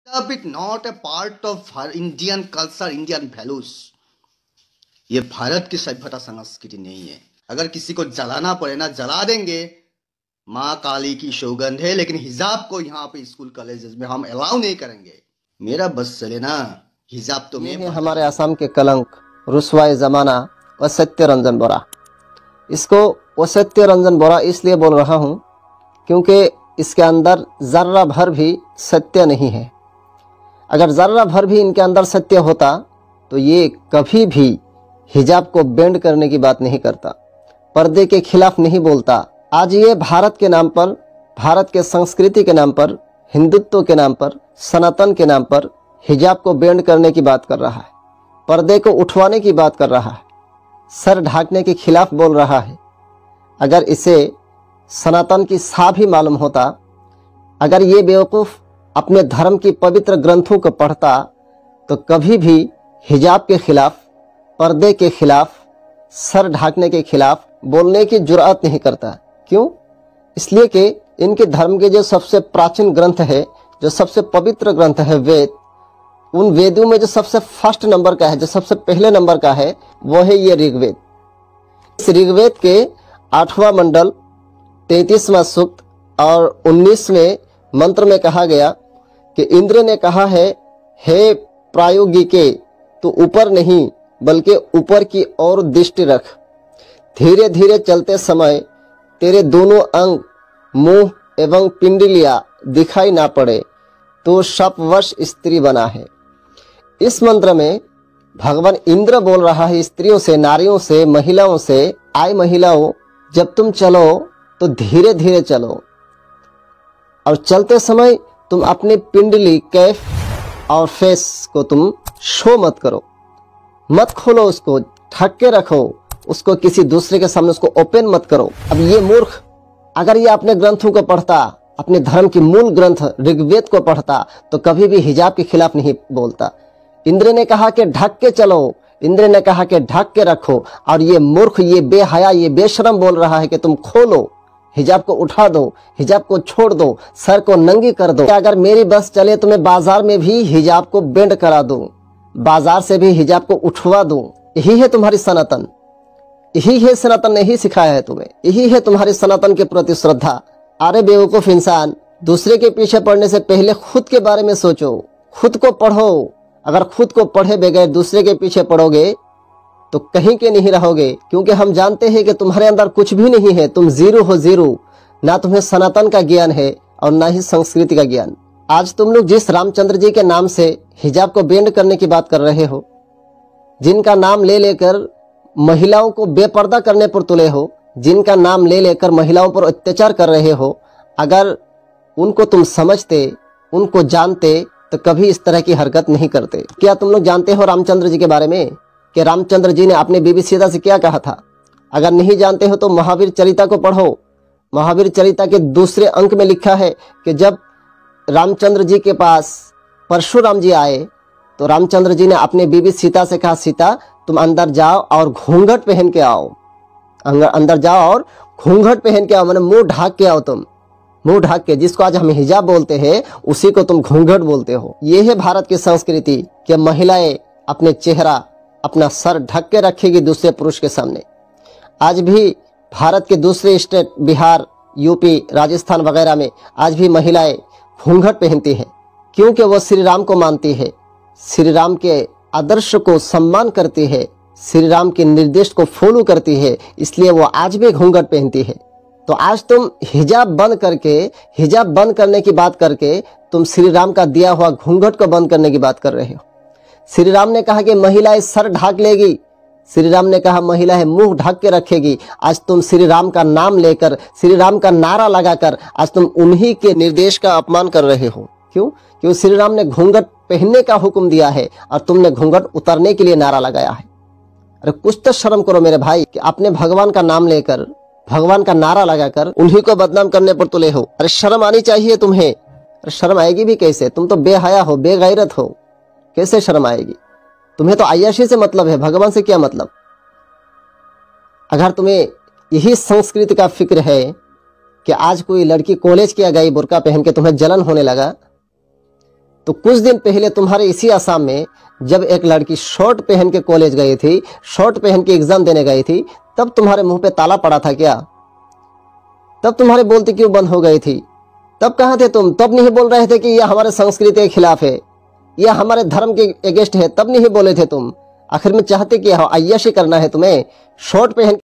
It not a part of Indian culture, Indian values. ये भारत की सभ्यता संस्कृति नहीं है। अगर किसी को जलाना पड़े ना, जला देंगे, माँ काली की सौगंध है, लेकिन हिजाब को यहाँ पे स्कूल कॉलेजेस में हम अलाउ नहीं करेंगे। मेरा बस चले ना, हिजाब तो मैं। हमारे असम के कलंक, रुसवाए जमाना व सत्य रंजन बोरा। इसको वो सत्य रंजन बोरा इसलिए बोल रहा हूँ क्योंकि इसके अंदर जर्रा भर भी सत्य नहीं है। अगर जर्रा भर भी इनके अंदर सत्य होता तो ये कभी भी हिजाब को बैंड करने की बात नहीं करता, पर्दे के खिलाफ नहीं बोलता। आज ये भारत के नाम पर, भारत के संस्कृति के नाम पर, हिंदुत्व के नाम पर, सनातन के नाम पर हिजाब को बैंड करने की बात कर रहा है, पर्दे को उठवाने की बात कर रहा है, सर ढाकने के खिलाफ बोल रहा है। अगर इसे सनातन की सा भी मालूम होता, अगर ये बेवकूफ़ अपने धर्म की पवित्र ग्रंथों को पढ़ता तो कभी भी हिजाब के खिलाफ, पर्दे के खिलाफ, सर ढाकने के खिलाफ बोलने की जुर्अत नहीं करता। क्यों? इसलिए कि इनके धर्म के जो सबसे प्राचीन ग्रंथ है, जो सबसे पवित्र ग्रंथ है वेद, उन वेदों में जो सबसे फर्स्ट नंबर का है, जो सबसे पहले नंबर का है, वो है ये ऋग्वेद। इस ऋग्वेद के 8वां मंडल 33वां सूक्त और 19वें मंत्र में कहा गया कि इंद्र ने कहा है, हे प्रायोगिके, तू ऊपर नहीं बल्कि ऊपर की ओर दृष्टि रख। धीरे धीरे चलते समय तेरे दोनों अंग, मुंह एवं पिंडलियां दिखाई ना पड़े तो शपवश स्त्री बना है। इस मंत्र में भगवान इंद्र बोल रहा है स्त्रियों से, नारियों से, महिलाओं से, आए महिलाओं, जब तुम चलो तो धीरे धीरे चलो और चलते समय तुम अपनी पिंडली, कैफ और फेस को तुम शो मत करो, मत खोलो, उसको ढक के रखो, उसको किसी दूसरे के सामने उसको ओपन मत करो। अब ये मूर्ख अगर ये अपने ग्रंथों को पढ़ता, अपने धर्म की मूल ग्रंथ ऋग्वेद को पढ़ता तो कभी भी हिजाब के खिलाफ नहीं बोलता। इंद्र ने कहा कि ढक के चलो, इंद्र ने कहा कि ढक के रखो, और ये मूर्ख, ये बेहया, ये बेशरम बोल रहा है कि तुम खोलो, हिजाब को उठा दो, हिजाब को छोड़ दो, सर को नंगी कर दो। अगर मेरी बस चले तो मैं बाजार में भी हिजाब को बेंड करा दूं, बाजार से भी हिजाब को उठवा दूं। यही है तुम्हारी सनातन, यही है सनातन ने ही सिखाया है तुम्हें, यही है तुम्हारी सनातन के प्रति श्रद्धा। अरे बेवकूफ इंसान, दूसरे के पीछे पढ़ने से पहले खुद के बारे में सोचो, खुद को पढ़ो। अगर खुद को पढ़े बगैर दूसरे के पीछे पढ़ोगे तो कहीं के नहीं रहोगे, क्योंकि हम जानते हैं कि तुम्हारे अंदर कुछ भी नहीं है, तुम जीरो हो, जीरो। ना तुम्हें सनातन का ज्ञान है और ना ही संस्कृति का ज्ञान। आज तुम लोग जिस रामचंद्र जी के नाम से हिजाब को बैंड करने की बात कर रहे हो, जिनका नाम ले लेकर महिलाओं को बेपर्दा करने पर तुले हो, जिनका नाम ले लेकर महिलाओं पर अत्याचार कर रहे हो, अगर उनको तुम समझते, उनको जानते तो कभी इस तरह की हरकत नहीं करते। क्या तुम लोग जानते हो रामचंद्र जी के बारे में कि रामचंद्र जी ने अपने बीबी सीता से क्या कहा था? अगर नहीं जानते हो तो महावीर चरिता को पढ़ो। महावीर चरिता के दूसरे अंक में लिखा है कि जब रामचंद्र जी के पास परशुराम जी आए तो रामचंद्र जी ने अपने बीबी सीता से कहा, सीता तुम अंदर जाओ और घूंघट पहन के आओ, अंदर जाओ और घूंघट पहन के आओ, मैंने मुंह ढाक के आओ, तुम मुंह ढाक के, जिसको आज हम हिजाब बोलते हैं उसी को तुम घूंघट बोलते हो। ये है भारत की संस्कृति कि महिलाएं अपने चेहरा, अपना सर ढक के रखेगी दूसरे पुरुष के सामने। आज भी भारत के दूसरे स्टेट, बिहार, यूपी, राजस्थान वगैरह में आज भी महिलाएं घूंघट पहनती है, क्योंकि वो श्री राम को मानती है, श्री राम के आदर्श को सम्मान करती है, श्री राम के निर्देश को फॉलो करती है, इसलिए वो आज भी घूंघट पहनती है। तो आज तुम हिजाब बंद करके, हिजाब बंद करने की बात करके तुम श्री राम का दिया हुआ घूंघट को बंद करने की बात कर रहे हो। श्री राम ने कहा कि महिलाएं सर ढाक लेगी, श्री राम ने कहा महिलाएं मुंह ढक के रखेगी। आज तुम श्री राम का नाम लेकर, श्री राम का नारा लगाकर आज तुम उन्हीं के निर्देश का अपमान कर रहे हो। क्यों? क्योंकि श्री राम ने घूंघट पहनने का हुक्म दिया है और तुमने घूंघट उतारने के लिए नारा लगाया है। अरे कुछ तो शर्म करो मेरे भाई कि आपने भगवान का नाम लेकर, भगवान का नारा लगाकर उन्हीं को बदनाम करने पर तुले हो। अरे शर्म आनी चाहिए तुम्हें। अरे शर्म आएगी भी कैसे? तुम तो बेहया हो, बेगैरत हो, कैसे शर्म आएगी? तुम्हें तो अय्याशी से मतलब है, भगवान से क्या मतलब? अगर तुम्हें यही संस्कृति का फिक्र है कि आज कोई लड़की कॉलेज किया गई बुर्का पहन के तुम्हें जलन होने लगा, तो कुछ दिन पहले तुम्हारे इसी आसाम में जब एक लड़की शॉर्ट पहन के कॉलेज गई थी, शॉर्ट पहन के एग्जाम देने गई थी, तब तुम्हारे मुंह पे ताला पड़ा था क्या? तब तुम्हारे बोलती क्यों बंद हो गई थी? तब कहाँ थे तुम? तब नहीं बोल रहे थे कि यह हमारे संस्कृति के खिलाफ है, यह हमारे धर्म के अगेंस्ट है? तब नहीं बोले थे तुम? आखिर में चाहते क्या हो? अय्याशी करना है तुम्हें? शॉर्ट पहन